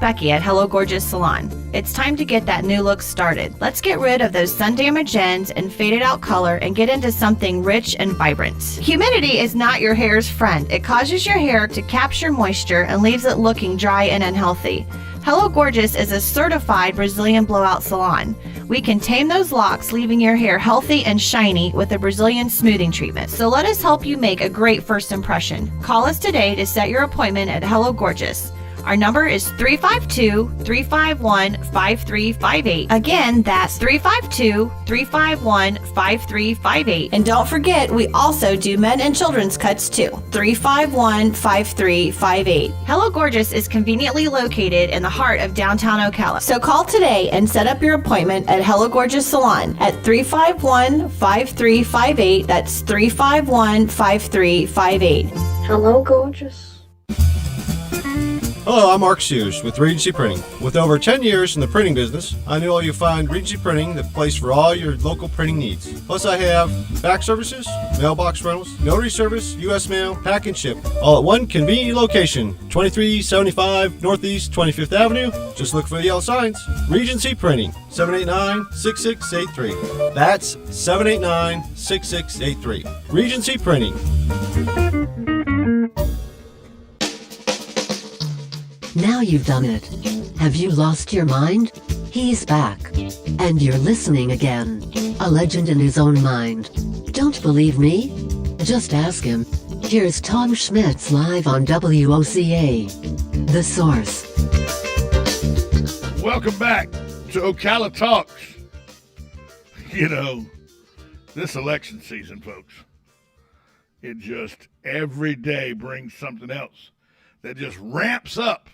Becky at Hello Gorgeous Salon. It's time to get that new look started. Let's get rid of those sun-damaged ends and faded out color and get into something rich and vibrant. Humidity is not your hair's friend. It causes your hair to capture moisture and leaves it looking dry and unhealthy. Hello Gorgeous is a certified Brazilian blowout salon. We can tame those locks, leaving your hair healthy and shiny with a Brazilian smoothing treatment. So let us help you make a great first impression. Call us today to set your appointment at Hello Gorgeous. Our number is 352-351-5358. Again, that's 352-351-5358. And don't forget, we also do men and children's cuts too. 351-5358. Hello Gorgeous is conveniently located in the heart of downtown Ocala. So call today and set up your appointment at Hello Gorgeous Salon at 351-5358. That's 351-5358. Hello Gorgeous. Hello, I'm Mark Sears with Regency Printing. With over 10 years in the printing business, I know you'll find Regency Printing the place for all your local printing needs. Plus, I have fax services, mailbox rentals, notary service, U.S. mail, pack and ship, all at one convenient location, 2375 Northeast 25th Avenue. Just look for the yellow signs. Regency Printing, 789-6683. That's 789-6683. Regency Printing. Now you've done it. Have you lost your mind? He's back. And you're listening again. A legend in his own mind. Don't believe me? Just ask him. Here's Tom Schmitz live on WOCA. The Source. Welcome back to Ocala Talks. You know, this election season, folks, it just every day brings something else that just ramps up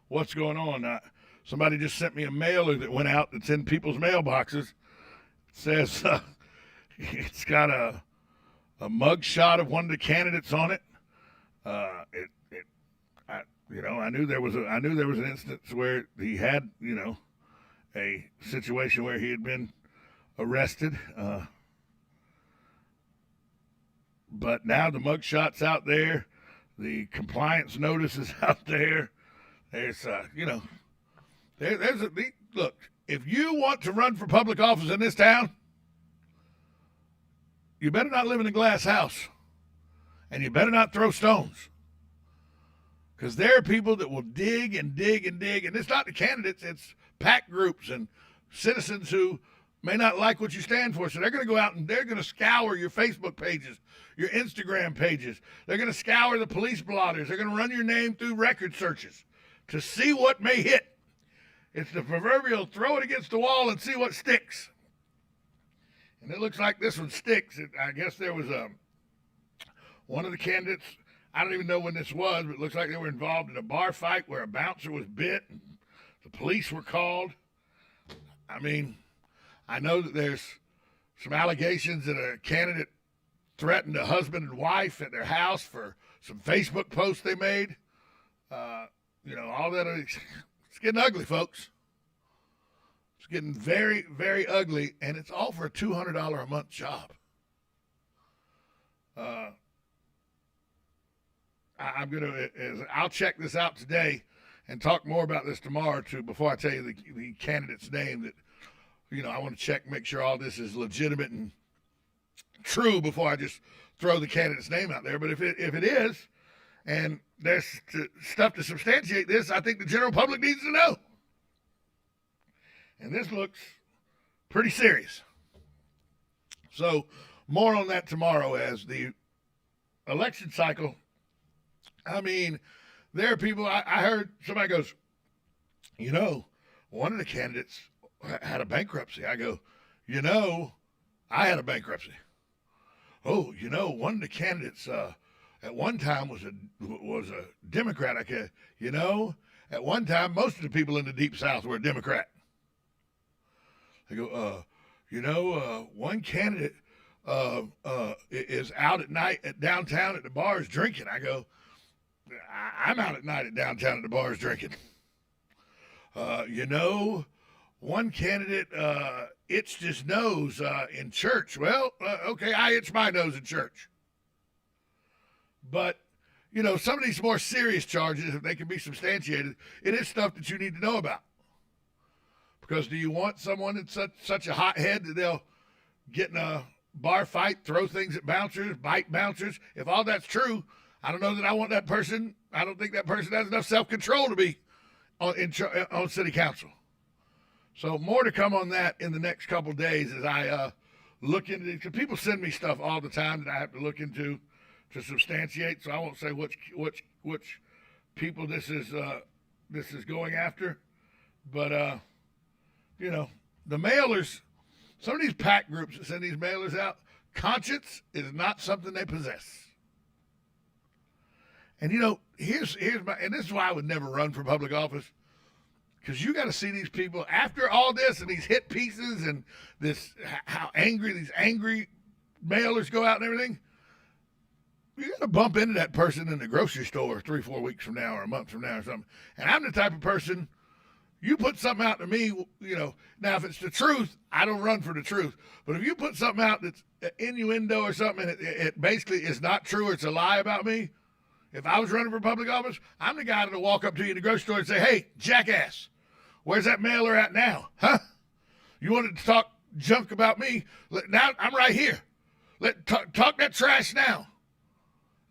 what's going on. Somebody just sent me a mailer that went out that's in people's mailboxes. It says it's got a mug shot of one of the candidates on it. I knew there was an instance where he had, a situation where he had been arrested. But now the mug shot's out there. The compliance notice is out there. There's, look, if you want to run for public office in this town, you better not live in a glass house, and you better not throw stones, because there are people that will dig and dig and dig, and it's not the candidates, it's PAC groups and citizens who may not like what you stand for, so they're going to go out and they're going to scour your Facebook pages, your Instagram pages. They're going to scour the police blotters. They're going to run your name through record searches to see what may hit. It's the proverbial throw it against the wall and see what sticks. And it looks like this one sticks. I guess there was one of the candidates, I don't even know when this was, but it looks like they were involved in a bar fight where a bouncer was bit and the police were called. I mean, I know that there's some allegations that a candidate threatened a husband and wife at their house for some Facebook posts they made. All that. It's getting ugly, folks. It's getting very, very ugly, and it's all for a $200 a month job. I'll check this out today and talk more about this tomorrow too. Before I tell you the candidate's name, that I want to check, make sure all this is legitimate and true before I just throw the candidate's name out there. But if it is, and there's stuff to substantiate this, I think the general public needs to know. And this looks pretty serious. So more on that tomorrow as the election cycle. I mean, there are people, I heard somebody goes, one of the candidates had a bankruptcy. I go, I had a bankruptcy. Oh, one of the candidates at one time was a Democrat. I go, at one time most of the people in the Deep South were a Democrat. I go, one candidate is out at night at downtown at the bars drinking. I go, I'm out at night at downtown at the bars drinking. One candidate itched his nose in church. Well, okay, I itch my nose in church. But some of these more serious charges, if they can be substantiated, it is stuff that you need to know about. Because do you want someone that's such a hothead that they'll get in a bar fight, throw things at bouncers, bite bouncers? If all that's true, I don't know that I want that person. I don't think that person has enough self-control to be on city council. So more to come on that in the next couple of days as I look into it. Because people send me stuff all the time that I have to look into to substantiate. So I won't say which people this is going after. But, the mailers, some of these PAC groups that send these mailers out, conscience is not something they possess. And, here's and this is why I would never run for public office. Because you got to see these people after all this and these hit pieces and this, how angry these angry mailers go out and everything. You got to bump into that person in the grocery store 3-4 weeks from now or a month from now or something. And I'm the type of person, you put something out to me, now if it's the truth, I don't run for the truth. But if you put something out that's an innuendo or something and it basically is not true or it's a lie about me, if I was running for public office, I'm the guy that'll walk up to you in the grocery store and say, hey, jackass, where's that mailer at now? Huh? You wanted to talk junk about me? Now I'm right here. Talk that trash now.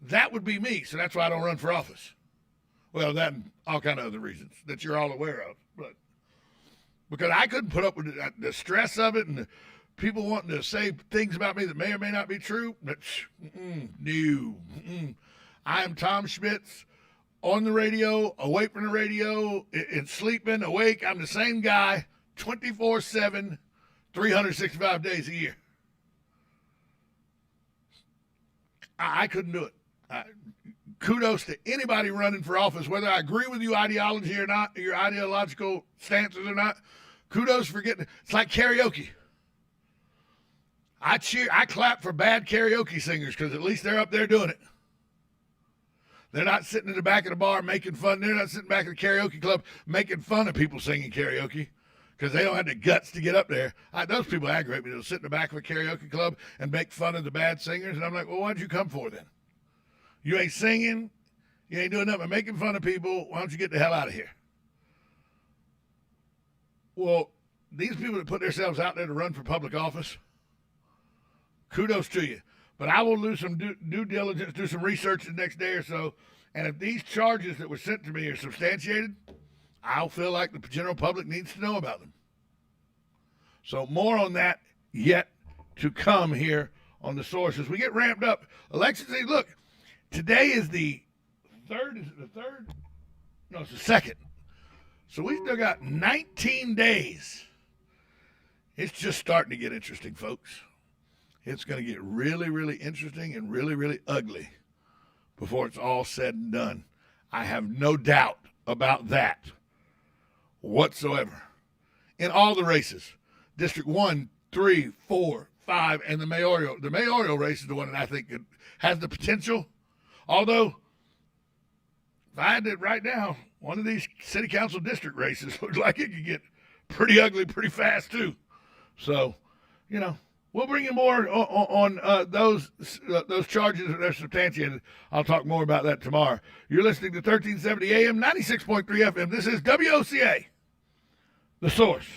That would be me. So that's why I don't run for office. Well, that and all kind of other reasons that you're all aware of. But because I couldn't put up with the stress of it and the people wanting to say things about me that may or may not be true. But no. I am Tom Schmitz. On the radio, away from the radio, and sleeping, awake. I'm the same guy 24/7, 365 days a year. I couldn't do it. Kudos to anybody running for office, whether I agree with you ideology or not, your ideological stances or not. Kudos for getting, it's like karaoke. I clap for bad karaoke singers because at least they're up there doing it. They're not sitting in the back of the bar making fun. They're not sitting back in the karaoke club making fun of people singing karaoke because they don't have the guts to get up there. Those people aggravate me. They'll sit in the back of a karaoke club and make fun of the bad singers. And I'm like, well, why'd you come for then? You ain't singing. You ain't doing nothing but making fun of people. Why don't you get the hell out of here? Well, these people that put themselves out there to run for public office, kudos to you. But I will do some due diligence, do some research the next day or so. And if these charges that were sent to me are substantiated, I'll feel like the general public needs to know about them. So more on that yet to come here on The Source. As we get ramped up, election day, look, today is the third. Is it the third? No, it's the second. So we've still got 19 days. It's just starting to get interesting, folks. It's going to get really, really interesting and really, really ugly before it's all said and done. I have no doubt about that whatsoever. In all the races, District 1, 3, 4, 5, and the mayoral. The mayoral race is the one that I think has the potential. Although, if I had to right now, one of these city council district races looks like it could get pretty ugly pretty fast, too. So, we'll bring you more on those charges that are substantiated. I'll talk more about that tomorrow. You're listening to 1370 AM, 96.3 FM. This is WOCA, The Source.